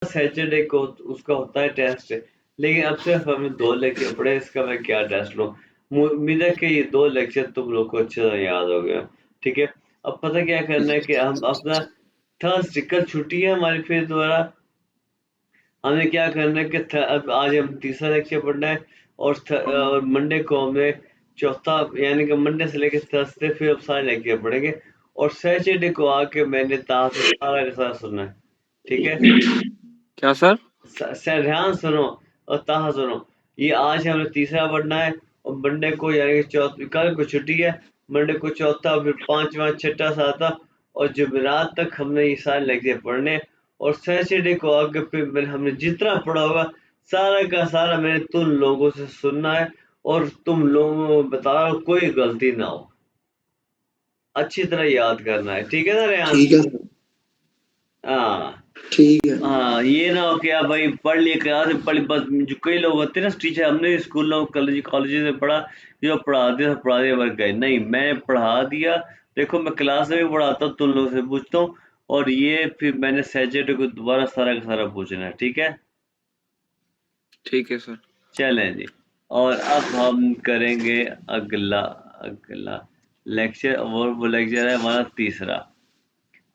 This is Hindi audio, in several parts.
सैटरडे को उसका होता है टेस्ट, लेकिन अब सिर्फ हमें 2 लेक्चर पढ़े, इसका मैं क्या टेस्ट लूँ? उम्मीद है कि ये 2 लेक्चर तुम लोग को अच्छे तरह याद हो गया, ठीक है? अब पता क्या करना है कि हम अपना थर्सडे, कल छुट्टी है हमारी फिर दोबारा, हमें क्या करना है कि अब आज हम तीसरा लेक्चर पढ़ना है, और मंडे को हमें चौथा, यानी कि मंडे से लेकर थर्सडे फिर अब सारे लेक्चर पढ़ेंगे, और सैटरडे को आके मैंने ताहा से सारा का सारा सुनना है, ठीक है? क्या सर? ध्यान सुनो और ताहा सुनो। ये आज हमने तीसरा पढ़ना है, और मंडे को यानी कि कल को छुट्टी है, मंडे को चौथा, फिर पांचवा, छठा, सातवां, और जुमेरात तक हमने ये सारे लेक्चर पढ़ने हैं, और सैटरडे को आगे फिर हमने जितना पढ़ा होगा सारा का सारा मैंने तुम लोगों से सुनना है, और तुम लोगों को बता रहा हूं कोई गलती ना हो, अच्छी तरह याद करना है, ठीक है ना रेहान? ठीक है सर, हाँ ठीक है। हाँ, ये ना हो कि आप भाई पढ़ लिए क्लास में पढ़, बस जो कई लोग होते हैं ना टीचर, हमने स्कूलों कॉलेज में पढ़ा, जो पढ़ा दिया बस गए, नहीं मैंने पढ़ा दिया। देखो मैं क्लास में भी पढ़ाता हूँ, तुम लोगों से पूछता हूँ, और ये फिर मैंने सैटरडे को दोबारा सारा का सारा पूछना है, ठीक है? ठीक है सर। चलें जी, और अब हम करेंगे अगला अगला लेक्चर, और वो लेक्चर है हमारा तीसरा।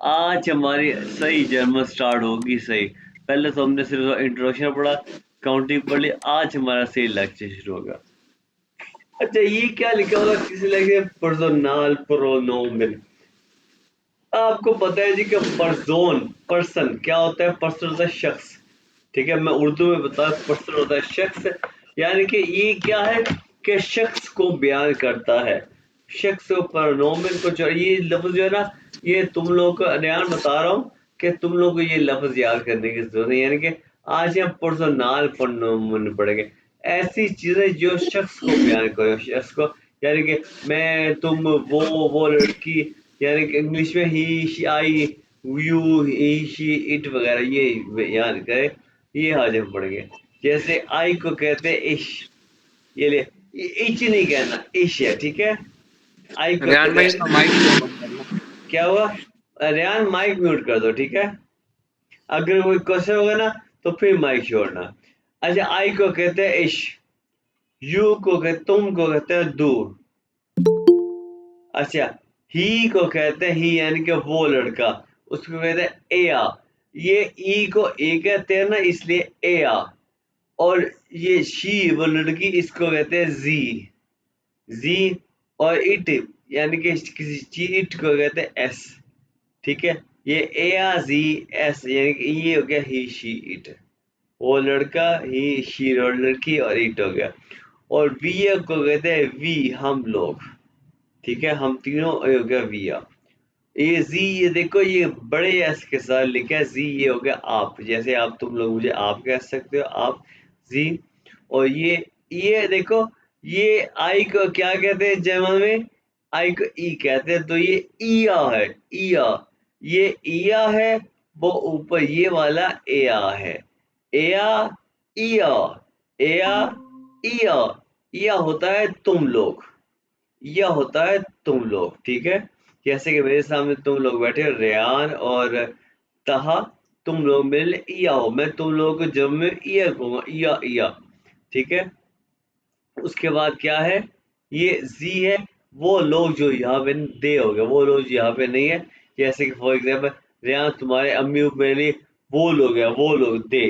आज हमारी सही जर्मन स्टार्ट होगी सही। पहले तो हमने सिर्फ इंट्रोडक्शन पढ़ा, काउंटिंग पढ़ ली, आज हमारा सही लेक्चर शुरू होगा। अच्छा ये क्या लिखा होगा किसी लेक्चर? पर्सोनाल प्रोनोमिन। आपको पता है जी कि पर्सन क्या होता है? पर्सन होता है शख्स, ठीक है? मैं उर्दू में बता, पर्सन होता है शख्स, यानी कि ये क्या है कि शख्स को बयान करता है, शख्स को प्रोनोमिन को, जो ये लफ्ज जो है ना, ये तुम लोग को अनयान बता रहा हूँ कि तुम लोग को ये लफ्ज याद करने की जरूरत है, यानी कि आज हम पर्सनल प्रोनोमिन पढ़ेंगे, ऐसी चीजें जो शख्स को बयान करो, शख्स को, यानी कि मैं, तुम, वो लड़की, यानी कि इंग्लिश में he, she, I, you, he, she, it वगैरह, ये याद करे, ये आज हम पढ़ेंगे। जैसे आई को कहते हैं इश, ये ले, इच नहीं कहना, इश है, ठीक है? आई को रेहान कहते भाई इसका माइक हैं, क्यों बंद करना? क्या हुआ? रेहान माइक म्यूट कर दो, ठीक है? अगर कोई क्वेश्चन होगा ना तो फिर माइक छोड़ना। अच्छा, आई को कहते हैं इश, यू को कहते, तुम को कहते हैं दूर। अच्छा, ही को कहते हैं, ही यानी कि वो लड़का, उसको कहते हैं एया, ये ई को ए कहते हैं ना, इसलिए एया। और ये शी वो लड़की, इसको कहते हैं जी, जी। और इट, यानी कि किसी चीज, इट को कहते हैं एस, ठीक है? ये एया जी एस, यानी कि ये हो गया ही, शी, इट, वो लड़का, ही, शी और लड़की, और इट हो गया। और वी को कहते हैं वी, हम लोग, ठीक है? हम तीनों, ये हो गया वी। ये जी, ये देखो ये बड़े एस के साथ लिखा है जी, ये हो गया आप, जैसे आप, तुम लोग मुझे आप कह सकते हो, आप, जी। और ये देखो, ये आई को क्या कहते हैं जर्मन में? आई को ई कहते हैं, तो ये ईया है, ईया, ये ईया है, वो ऊपर ये वाला एया है, एया, ईया, एया, ईया, ईया होता है तुम लोग, यह होता है तुम लोग, ठीक है? जैसे कि मेरे सामने तुम लोग बैठे हो, रेयान और तहा, तुम लोग मेरे लिए इया हो, मैं तुम लोगों को जब में इया कहूंगा, इया इया, ठीक है? उसके बाद क्या है? ये जी है, वो लोग जो यहाँ पे, दे हो गया, वो लोग जो यहाँ पे नहीं है, जैसे कि फॉर एग्जाम्पल, रेयान तुम्हारे अम्मी ऊपर मेरे लिए वो लोग है, वो लोग दे,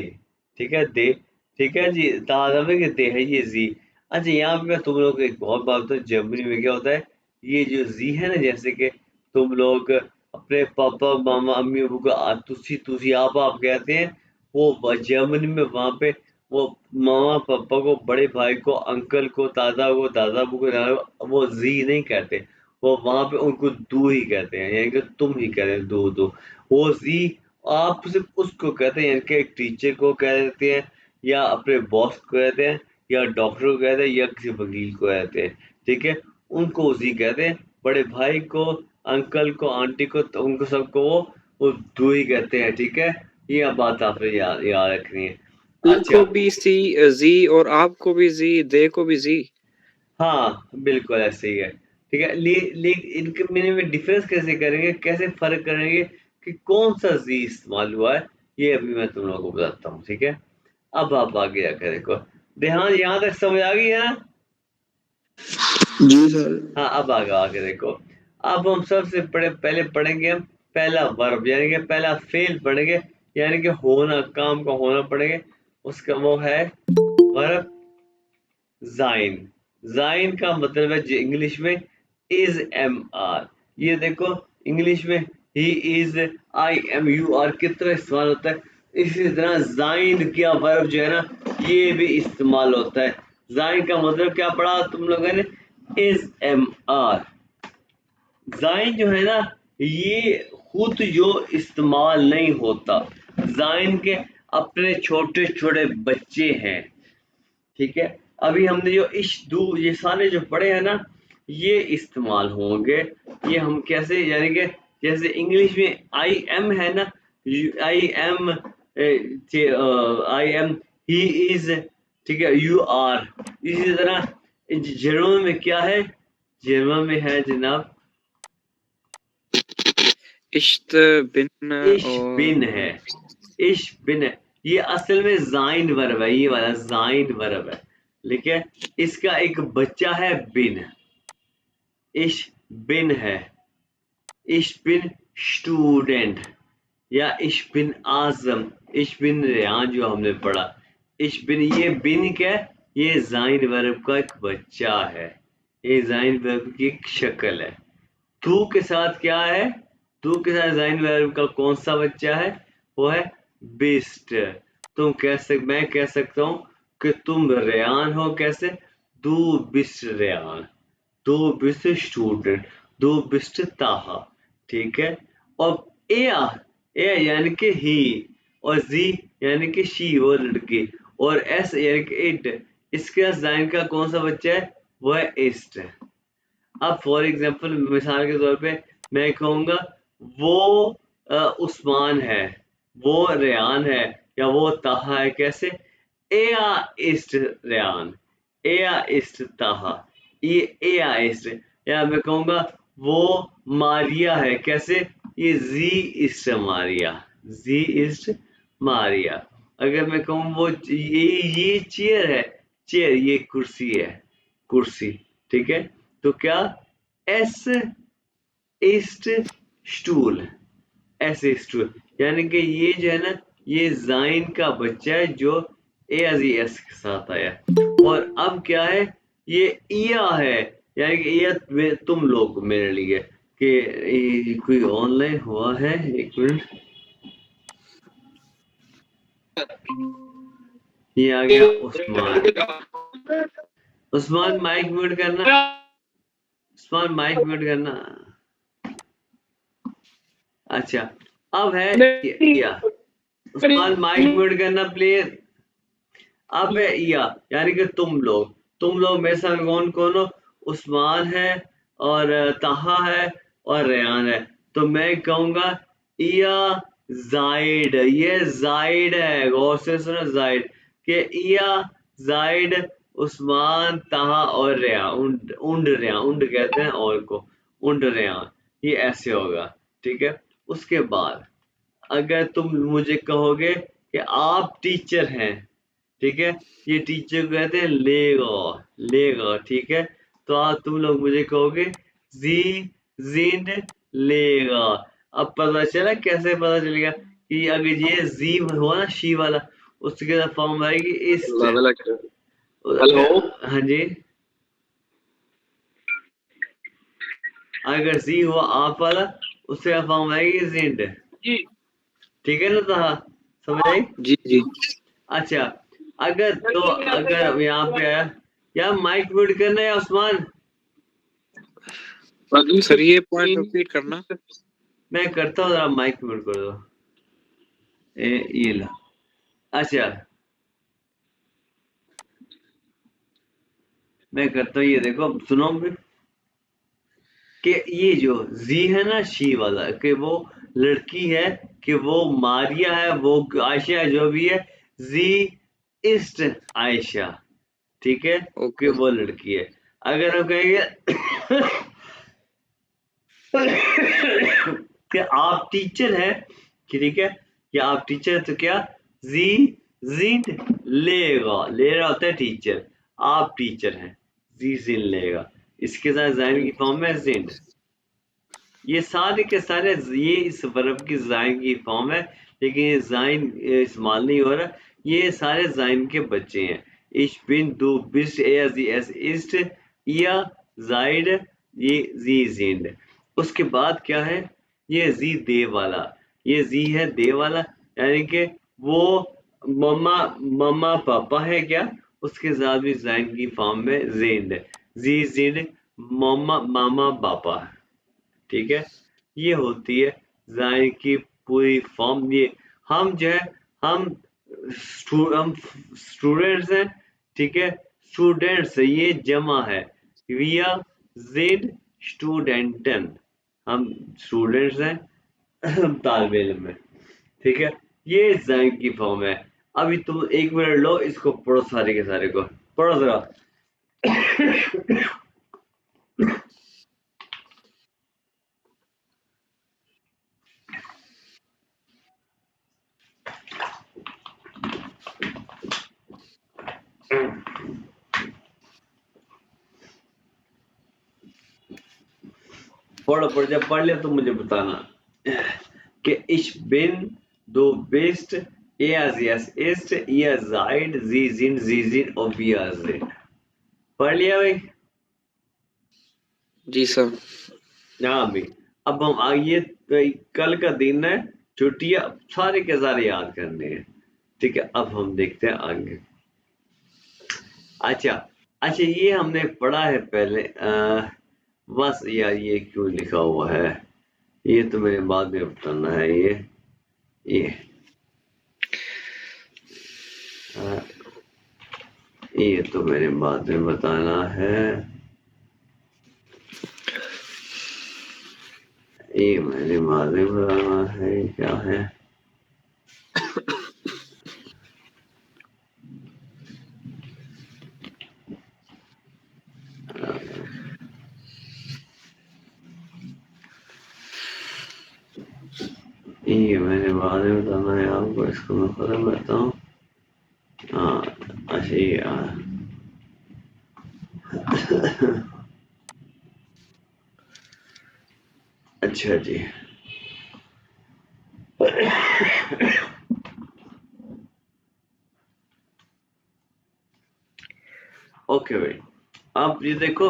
ठीक है? दे, ठीक है जी, ताजा में कि दे है ये जी। अच्छा यहाँ पे मैं तुम लोग को एक बहुत बात बताऊं, जर्मनी में क्या होता है, ये जो जी है ना, जैसे कि तुम लोग अपने पापा मामा अम्मी अबू को तुसी तुसी आप कहते हैं, वो जर्मनी में वहां पे वो मामा पापा को, बड़े भाई को, अंकल को, दादा को, दादा अबू को, वो जी नहीं कहते, वो वहां पे उनको दू ही कहते हैं, यानी कि तुम ही कहते हैं, दो दो, वो जी आप सिर्फ उसको कहते हैं, यानी कि एक टीचर को कह देते हैं, या अपने बॉस को कहते हैं, या डॉक्टर को कहते हैं, या किसी वकील को कहते हैं, ठीक है? उनको उसी कहते हैं, बड़े भाई को, अंकल को, आंटी को, तो उनको सबको वो दू ही कहते हैं, ठीक है? ये बात आपने याद रखनी है। सी अच्छा, को भी सी, जी, और आपको भी जी, दे को भी जी। हाँ बिल्कुल ऐसे ही है, ठीक है? इनके में डिफरेंस कैसे करेंगे, कैसे फर्क करेंगे कि कौन सा जी इस्तेमाल हुआ है? ये अभी मैं तुम लोगों को बताता हूँ, ठीक है। अब आप आगे जाकर देखो, ध्यान यहाँ तक समझ आ गई है ना? जी सर। हाँ, अब आगे देखो। अब हम सबसे पहले पढ़ेंगे हम पहला वर्ब, यानी कि पहला फेल पढ़ेंगे, यानी कि होना, काम का होना पढ़ेंगे। उसका वो है वर्ब ज़ाइन। ज़ाइन का मतलब है इंग्लिश में इज एम आर। ये देखो इंग्लिश में ही is, I am you are कितना इस्तेमाल होता है। इसी तरह ज़ाइन का वर्ब जो है ना, ये भी इस्तेमाल होता है। ज़ाइन का मतलब क्या पढ़ा तुम लोगों ने? Is M R. ज़ाइन जो है ना, ये खुद जो इस्तेमाल नहीं होता। ज़ाइन के अपने छोटे छोटे बच्चे हैं, ठीक है। अभी हमने जो इश दू ये सारे जो पढ़े हैं ना, ये इस्तेमाल होंगे। ये हम कैसे, यानी कि जैसे इंग्लिश में आई एम है ना, I am, I am, he is, ठीक है, यू आर। इसी तरह जर्मन में क्या है? जर्मन में है जनाब इश्त बिन इश बिन है। और इश बिन है, ये असल में ज़ाइन वर्ब है, ये वाला ज़ाइन वर्ब है, लेकिन इसका एक बच्चा है बिन। इश बिन है, इश बिन स्टूडेंट, या इश बिन आजम, इश बिन रियान जो हमने पढ़ा। इश बिन, ये बिन क्या है? ये ज़ाइन वर्ब का एक बच्चा है, ये ज़ाइन वर्ब की एक शक्ल है। टू के साथ क्या है? टू के साथ ज़ाइन वर्ब का कौन सा बच्चा है? वो है बिस्ट। मैं कह सकता हूँ कि तुम रेयान हो, कैसे? दू बिस्ट रेयान, दो बिस्ट स्टूडेंट, दो बिस्ट ताहा, ठीक है। और एया, ए यानी कि ही, और जी यानी कि शी, वो लड़की, और एस यानी कि इट। इसके ज़ाइन का कौन सा बच्चा है? वो है इस्ट। अब फॉर एग्जांपल, मिसाल के तौर पे मैं कहूँगा वो उस्मान है, वो रेयान है, या वो ताहा है, कैसे? एया इस्ट रेयान, एया इस्ट ताहा, ये एया इस्ट। या मैं कहूँगा वो मारिया है, कैसे? ये जी इस्ट मारिया, जी इस्ट मारिया। अगर मैं कहूँ वो ये चेयर है, चेयर ये कुर्सी है, कुर्सी, ठीक है। तो क्या? एस ईस्ट स्टूल, ऐसे स्टूल, यानी कि ये जो है ना, ये ज़ाइन का बच्चा है जो ए अजी एस के साथ आया। और अब क्या है? ये इया है, यानी कि इया तुम लोग मेरे लिए, कि कोई ऑनलाइन हुआ है, एक मिनट, ये आ गया उस्मान। उस्मान माइक म्यूट करना, उस्मान माइक म्यूट करना। अच्छा, अब है इया। उस्मान माइक म्यूट करना प्लीज। अब है या, यानी कि तुम लोग मेरे साथ कौन कौन हो? उस्मान है, और ताहा है, और रेयान है। तो मैं कहूँगा इया जाइड, ये जाइड है, गौर से सुनो, जाइड, कि इया जाइड उस्मान ताहा और रेयान, उंड रेयान, उंड कहते हैं और को, उंड रेयान, ये ऐसे होगा, ठीक है। उसके बाद अगर तुम मुझे कहोगे कि आप टीचर हैं, ठीक है, ये टीचर को कहते हैं लेगा, लेगा, ठीक है। तो आप तुम लोग मुझे कहोगे जी जिंद लेगा। अब पता चला, कैसे पता चलेगा कि अगर ये जी हुआ ना, शी वाला, उसके साथ फॉर्म आएगी इस्ट। हेलो। हाँ जी, अगर जी हुआ आप वाला, उसके साथ फॉर्म आएगी जिंद, ठीक है ना? तो समझ आई? जी जी अच्छा, अगर तो अगर यहाँ पे आया, या माइक म्यूट करना है उस्मान? सर, ये पॉइंट रिपीट करना। मैं करता हूँ, जरा माइक म्यूट कर दो। ये ला। अच्छा, मैं करता हूँ, ये देखो सुनो फिर, कि ये जो जी है ना, शी वाला, कि वो लड़की है, कि वो मारिया है, वो आयशा है, जो भी है, जी इस्ट आयशा, ठीक है, कि ओके। वो लड़की है। अगर हम कहेंगे कि आप टीचर हैं, कि ठीक है, या आप टीचर तो क्या जी जिंड लेगा, ले रहा होता है टीचर, आप टीचर हैं, जी जिन लेगा, इसके साथ जाइन की फॉर्म है जिंड। ये सारे के सारे ये इस वर्ब की जाइन की फॉर्म है, लेकिन ये जाइन इस्तेमाल नहीं हो रहा, ये सारे जाइन के बच्चे हैं। Ich bin, du bist, er, sie, es ist, ihr seid, ये जी sind। उसके बाद क्या है, ये जी दे वाला, ये जी है दे वाला, यानी कि वो मम्मा मम्मा पापा है क्या, उसके साथ भी जाइन की फॉर्म में जिंद, जी जिंद मम्मा मामा पापा, ठीक है। ये होती है जाइन की पूरी फॉर्म। ये हम जो है हम हम स्टूडेंट्स हैं, ठीक है, स्टूडेंट्स ये जमा है, वी आर जिड स्टूडेंटन, हम स्टूडेंट्स हैं तालिब इल्म में, ठीक है। ये जाइन की फॉर्म है। अभी तुम एक मिनट लो, इसको पढ़ो, सारे के सारे को पढ़ो जरा। पढ़ो पढ़, जब पढ़ लिया तो मुझे बताना कि ich bin, du bist, er, sie, es ist, ihr seid, sie sind और wir sind। पढ़ लिया भाई? जी सर। हाँ भाई। अब हम आइए, तो कल का दिन है, छुट्टियां सारे के सारे याद करने हैं, ठीक है। अब हम देखते हैं आगे। अच्छा अच्छा, ये हमने पढ़ा है पहले, बस यार ये क्यों लिखा हुआ है, ये तो मेरे बाद में बताना है। ये ये तो मेरे बाद में बताना है, ये मैंने बाद में बताना है, क्या है, ये मैंने बाद में बताना है आपको, इसको मैं खत्म करता हूँ। हाँ अच्छा, ये अच्छा जी। ओके भाई, आप ये देखो,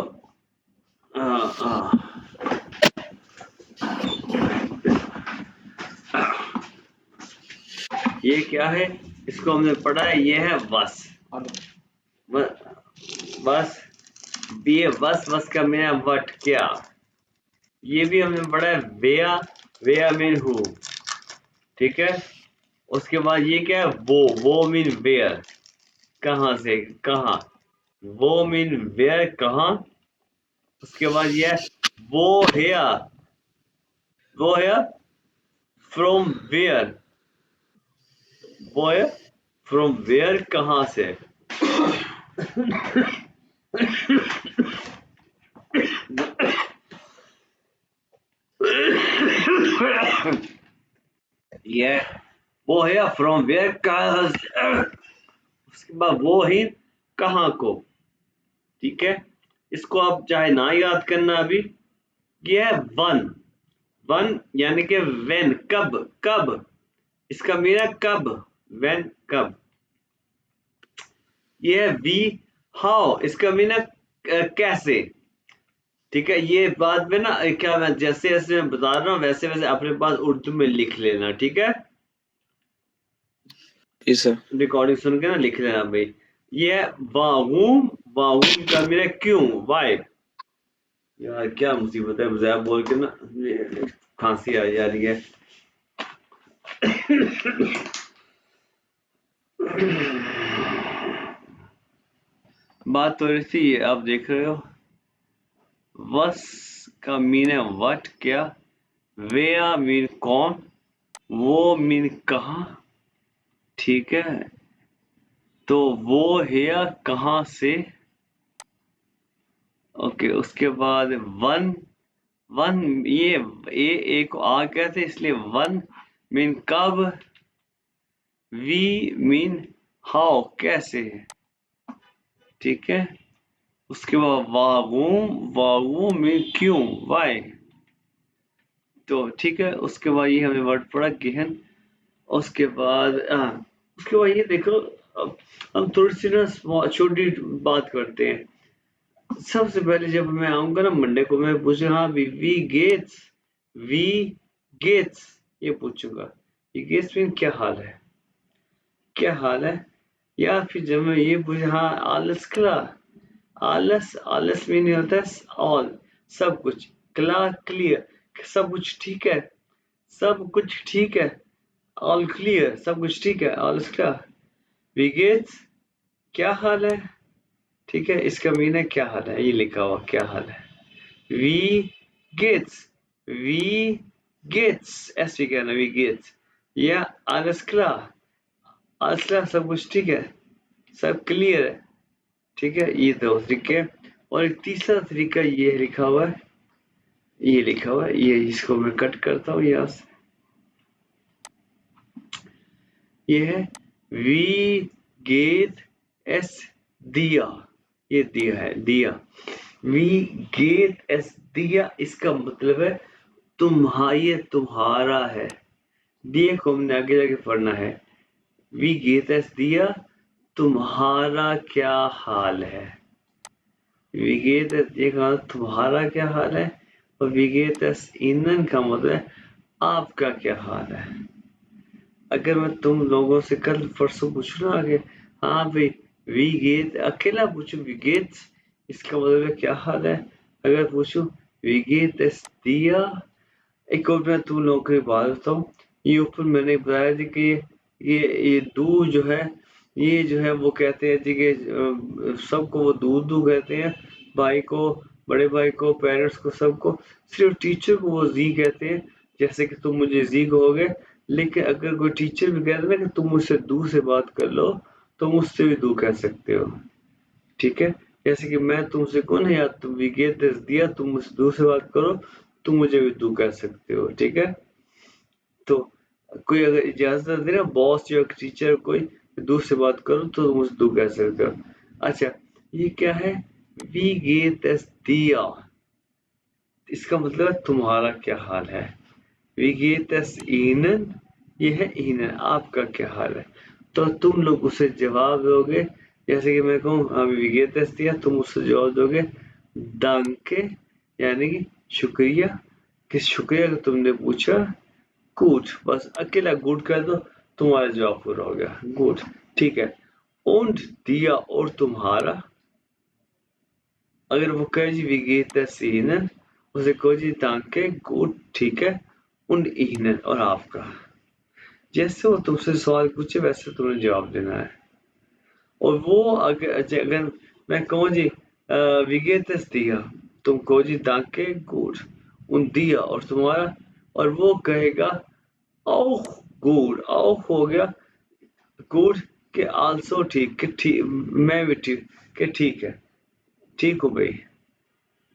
ये क्या है, इसको हमने पढ़ा है, ये है बस, बस ये बस का मेरा वट क्या, ये भी हमने पढ़ा है, वेया मीन हु, ठीक है। उसके बाद ये क्या है, वो मीन वेयर, कहाँ से कहाँ, वो मीन वेयर कहाँ। उसके बाद ये है वो है फ्रॉम वेयर, वो है फ्रॉम वेयर कहाँ से। ये वो है फ्रॉम वेयर कहाँ से, उसके बाद वो है कहाँ को, ठीक है। इसको आप चाहे ना याद करना अभी। ये है वन यानी कि व्हेन, कब, इसका मीनिंग कब, व्हेन कब। ये है वी हाउ, इसका मीनिंग कैसे, ठीक है। ये बाद में ना क्या, मैं जैसे जैसे मैं बता रहा हूँ वैसे वैसे अपने पास उर्दू में लिख लेना, ठीक है। जी सर। रिकॉर्डिंग सुन के ना लिख लेना भाई। ये है वाहूम का मीनिंग क्यों, वाई। यार क्या मुसीबत है, ज़रा बोल के ना खांसी आ जा रही है। बात तो ऐसी है, आप देख रहे हो, वस का मीनिंग व्हाट क्या, वेया मीन कौन, वो मीन कहाँ, ठीक है। तो वो है कहाँ से, ओके। उसके बाद वन ये एक आ गया था, इसलिए वन मीन कब, वी मीन हाउ, कैसे, ठीक है। उसके बाद वागुम में क्यों, वाई। तो ठीक है, उसके बाद ये हमें वर्ड पड़ा गहन। उसके बाद ये देखो, अब हम थोड़ी सी ना छोटी बात करते हैं। सबसे पहले जब मैं आऊंगा ना मंडे को, मैं पूछूंगा हाँ वी गेट्स ये पूछूंगा, ये गेट्स मीन क्या हाल है, क्या हाल है। या फिर जब मैं ये पूछूं हाँ आलस कला, आलस मीन होता है ऑल, सब कुछ, कला क्लियर, सब कुछ ठीक है, सब कुछ ठीक है, ऑल क्लियर, सब कुछ ठीक है, ऑल क्लियर। विगेट्स क्या हाल है, ठीक है, इसका मीन है क्या हाल है, ये लिखा हुआ क्या हाल है। वी गेट्स, वी गेट्स ऐसे कहना, वी गेट्स, या alles klar, alles klar, सब कुछ ठीक है, सब क्लियर है, ठीक है। ये दो तरीके। और एक तीसरा तरीका ये लिखा हुआ है, ये लिखा हुआ है, ये इसको मैं कट करता हूँ यहाँ से, ये है वी गेट एस दिया, ये दिया है, दिया, वी गेट एस दिया, इसका मतलब है ये तुम्हारा है, दिए को हमने आगे जाके पढ़ना है। वी गेट एस दिया, तुम्हारा क्या हाल है, विगेत देखा तुम्हारा क्या हाल है, और विगेत ईंधन का मतलब है आपका क्या हाल है। अगर मैं तुम लोगों से कल परसों पूछूं ना आगे, हाँ भाई विगेत अकेला पूछूं विगेत, इसका मतलब है क्या हाल है। अगर पूछूं विगेत दिया, एक और मैं तुम लोगों की बात बताऊं, ये ऊपर मैंने बताया थी कि ये दूध जो है, ये जो है वो कहते हैं जी कि सबको वो दूध कहते हैं, भाई को, बड़े भाई को, पेरेंट्स को, सबको। सिर्फ टीचर को वो जी कहते हैं, जैसे कि तुम मुझे जी कहोगे। लेकिन अगर कोई टीचर भी कहते ना कि तुम मुझसे दू से बात कर लो, तो मुझसे भी दू कह सकते हो, ठीक है। जैसे कि मैं तुमसे कौन है यार, तुम विगेत दिया, तुम मुझसे दू से बात करो, तुम मुझे भी तू कह सकते हो, ठीक है। तो कोई अगर इजाजत दे ना बॉस या टीचर, कोई दूसरे बात करो तो मुझे तू कह सकते हो। अच्छा, ये क्या है, वी गेट दिया, इसका मतलब है तुम्हारा क्या हाल है। वी गेट ईनन, ये है ईनन, आपका क्या हाल है। तो तुम लोग उसे जवाब दोगे, जैसे कि मैं कहूँ हाँ वी गेट दिया, तुम उससे जवाब दोगे दांके, यानी कि शुक्रिया, कि शुक्रिया कि तुमने पूछा, गुड, बस अकेला गुड कर दो, तुम्हारा जवाब पूरा हो गया, गुड, ठीक है। und दिया और तुम्हारा, अगर वो कहे जी wie geht es Ihnen, उसे कहो जी danke, गुड, ठीक है, und Ihnen और आपका। जैसे वो तुमसे सवाल पूछे वैसे तुम्हें जवाब देना है। और वो अगर मैं कहूँ जी wie geht es दिया, तुम कहो जी danke, गुड, und दिया और तुम्हारा, और वो कहेगा auch गुड, auch हो गया गुड, के आल्सो ठीक, के ठीक, मैं भी ठीक, के ठीक है, ठीक हो भाई,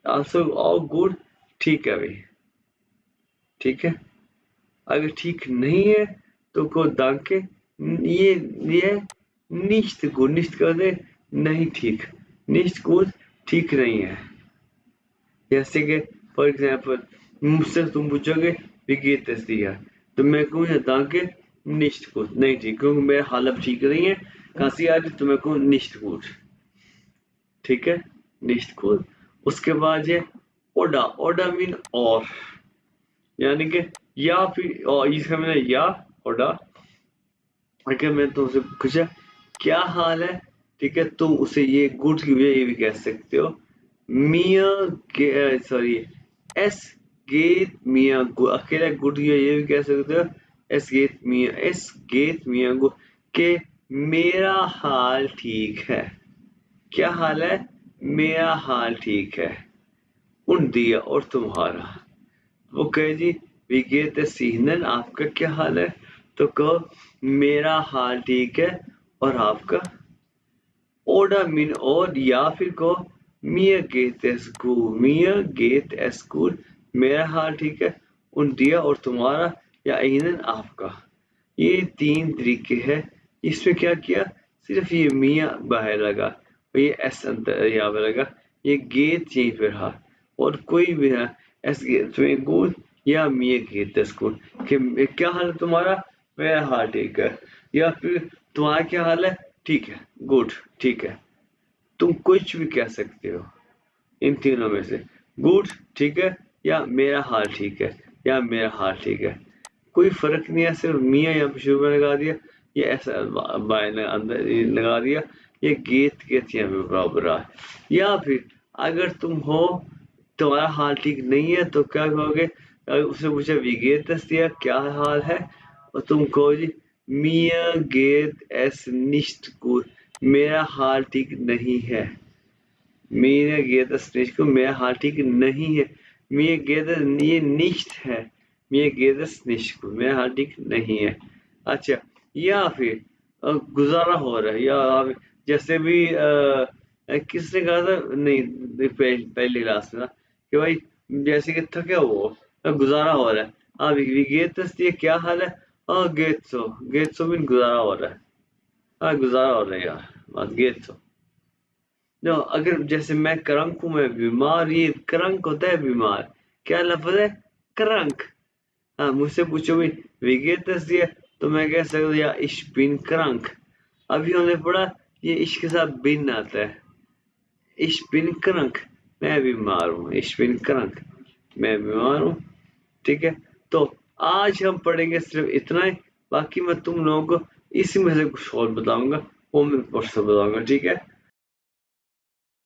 आल्सो ऑल गुड, ठीक है भाई, ठीक है। अगर ठीक नहीं है तो को दांके, ये निश्त गुड, निश्त कर दे, नहीं ठीक, निश्त गुड, ठीक नहीं है। जैसे कि फॉर एग्जाम्पल मुझसे तुम पूछोगे विगेत दिया, तो मैं कहूँ दांके निश्त गुड, नहीं ठीक, क्योंकि मेरा हालत ठीक नहीं है, खांसी आ रही, तो मैं कहूँ निश्त गुड, ठीक है, निश्त गुड। उसके बाद है ओडा, ओडा मीन और, यानी कि या फिर और, इसका मतलब या ओडा। अगर मैं तुमसे पूछा क्या हाल है, ठीक है, तुम उसे ये गुड की वजह ये भी कह सकते हो, मिया सॉरी एस गेट मिया अकेला गुड की वजह ये भी कह सकते हो, एस गेट मिया गुड, के मेरा हाल ठीक है, क्या हाल है, मेरा हाल ठीक है, उन दिया और तुम्हारा, वो कहे जी विगेत सीनन, आपका क्या हाल है, तो कहो मेरा हाल ठीक है और आपका। ओडा मीन और, या फिर कहो मिया गेत स्कूल, मिया गेत स्कूल, मेरा हाल ठीक है, उन दिया और तुम्हारा, या ईनन आपका। ये 3 तरीके हैं। इसमें क्या किया, सिर्फ ये मियाँ बाहर लगा और ये एस अंदर यहाँ पे लगा, ये गेट यहीं पे रहा और कोई भी है एस गेट में गुड या मियाँ गेट स्कूल कि क्या हाल है तुम्हारा, मेरा हाल ठीक है, या फिर तुम्हारा क्या हाल है, ठीक है, गुड, ठीक है। तुम कुछ भी कह सकते हो इन तीनों में से, गुड, ठीक है, या मेरा हाल ठीक है, या मेरा हाल ठीक है। कोई फर्क नहीं है, सिर्फ मियाँ यहाँ पे शुरू में लगा दिया, ये ऐसा बाय ने अंदर ये लगा दिया, ये गेत गेत यहाँ पे बराबर रहा। या फिर अगर तुम हो, तुम्हारा हाल ठीक नहीं है तो क्या कहोगे, अगर उसने पूछा विगेत दिया क्या हाल है, और तुम कहो जी मियाँ गेत एस निश्ट gut, मेरा हाल ठीक नहीं है। Mir geht es nicht gut, मेरा हाल ठीक नहीं है। Mir geht es ये nicht है। Mir geht es nicht gut, मेरा हाल ठीक नहीं है। अच्छा, या फिर गुजारा हो रहा है, या आप जैसे भी किसने कहा था, नहीं पहली क्लास में ना, कि भाई जैसे कि थके हो, गुजारा हो रहा है, हाँ wie geht es dir, क्या हाल है, हाँ geht so भी गुजारा हो रहा है, हाँ गुजारा हो रहा है यार, बस geht so। नो अगर जैसे मैं क्रंक हूँ, मैं बीमार, ये क्रंक होता है बीमार, क्या लफ्ज है, क्रंक। हाँ मुझसे पूछो भी विगेतस दिया तो मैं कह सकता हूँ या इश बिन क्रंक। अभी हमने पढ़ा ये इश के साथ बिन आता है, इश बिन क्रंक, मैं बीमार हूँ, इश बिन क्रंक, मैं बीमार हूँ। ठीक है, तो आज हम पढ़ेंगे सिर्फ इतना ही, बाकी मैं तुम लोगों को इसी में से कुछ और बताऊंगा, वो मैं परसों बताऊंगा, ठीक है।